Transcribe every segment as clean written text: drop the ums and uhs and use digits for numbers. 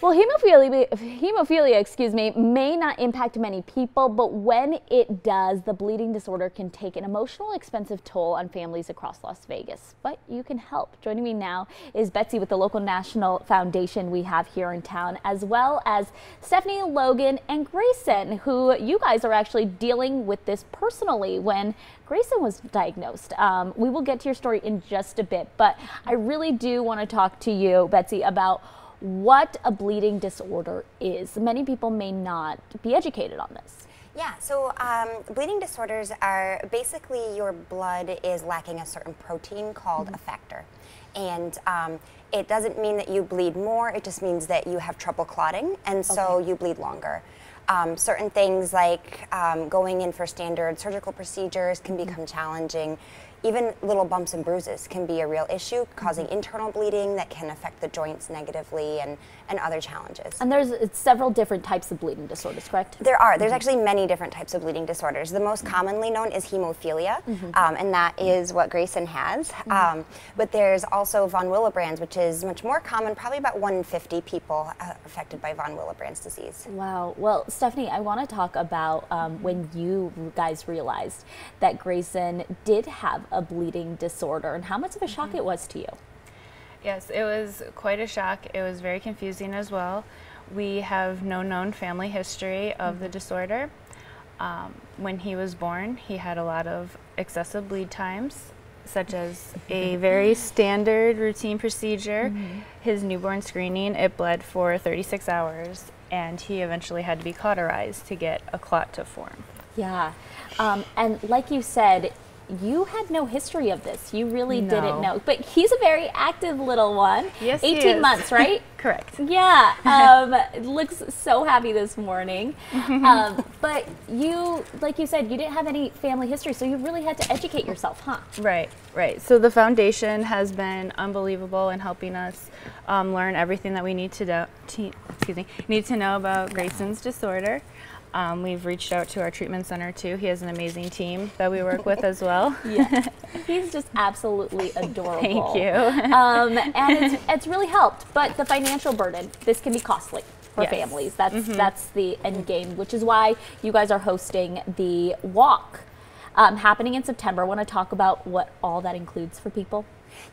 Well, hemophilia, excuse me, may not impact many people, but when it does, the bleeding disorder can take an emotional, expensive toll on families across Las Vegas. But you can help. Joining me now is Betsy with the local national foundation we have here in town, as well as Stephanie, Logan, and Grayson, who you guys are actually dealing with this personally when Grayson was diagnosed. We will get to your story in just a bit, but I really do want to talk to you, Betsy, about what a bleeding disorder is. Many people may not be educated on this. Yeah, so bleeding disorders are basically your blood is lacking a certain protein called a factor. And it doesn't mean that you bleed more, it just means that you have trouble clotting, and so you bleed longer. Certain things like going in for standard surgical procedures can become challenging. Even little bumps and bruises can be a real issue, causing internal bleeding that can affect the joints negatively and other challenges. And there's several different types of bleeding disorders, correct? There are. There's actually many different types of bleeding disorders. The most commonly known is hemophilia, and that is what Grayson has. But there's also von Willebrand's, which is much more common, probably about 1 in 50 people affected by von Willebrand's disease. Wow. Well, Stephanie, I want to talk about when you guys realized that Grayson did have a bleeding disorder and how much of a shock it was to you. Yes, it was quite a shock. It was very confusing as well. We have no known family history of the disorder. When he was born, he had a lot of excessive bleed times, such as a very standard routine procedure. His newborn screening, it bled for 36 hours, and he eventually had to be cauterized to get a clot to form. Yeah, and like you said, you had no history of this. You really didn't know. But he's a very active little one. Yes, 18 months, right? Correct. Yeah. Looks so happy this morning. But you, like you said, you didn't have any family history, so you really had to educate yourself, huh? Right, right. So the foundation has been unbelievable in helping us learn everything that we need to know about Grayson's disorder. We've reached out to our treatment center too. He has an amazing team that we work with as well. Yeah, he's just absolutely adorable. Thank you. And it's really helped, but the financial burden, this can be costly for families. That's the end game, which is why you guys are hosting the walk happening in September. I want to talk about what all that includes for people.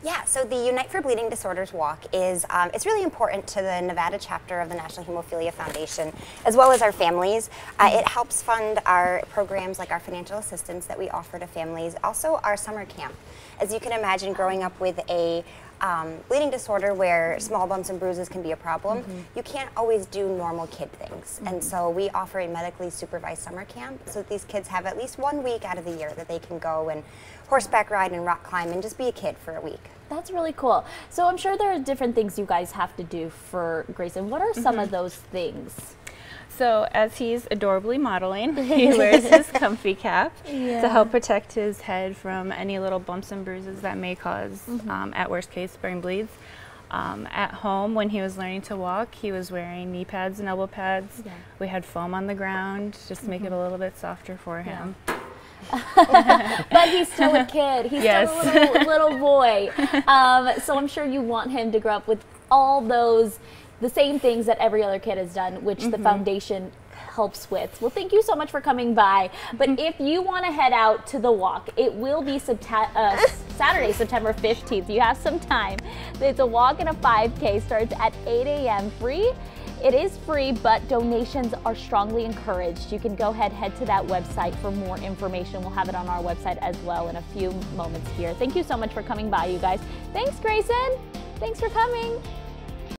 Yeah, so the Unite for Bleeding Disorders Walk is it's really important to the Nevada chapter of the National Hemophilia Foundation, as well as our families. It helps fund our programs like our financial assistance that we offer to families, also our summer camp. As you can imagine, growing up with a bleeding disorder where small bumps and bruises can be a problem, you can't always do normal kid things. And so we offer a medically supervised summer camp so that these kids have at least 1 week out of the year that they can go and horseback ride and rock climb and just be a kid for a week. That's really cool. So I'm sure there are different things you guys have to do for Grayson. What are some of those things? So as he's adorably modeling, he wears his comfy cap to help protect his head from any little bumps and bruises that may cause, at worst case, brain bleeds. At home, when he was learning to walk, he was wearing knee pads and elbow pads. We had foam on the ground just to make it a little bit softer for him. But he's still a kid. He's still a little boy. So I'm sure you want him to grow up with all those, the same things that every other kid has done, which the foundation helps with. Well, thank you so much for coming by. But if you want to head out to the walk, it will be Saturday, September 15th. You have some time. It's a walk and a 5K. Starts at 8 a.m. free. It is free, but donations are strongly encouraged. You can go ahead, head to that website for more information. We'll have it on our website as well in a few moments here. Thank you so much for coming by, you guys. Thanks, Grayson. Thanks for coming.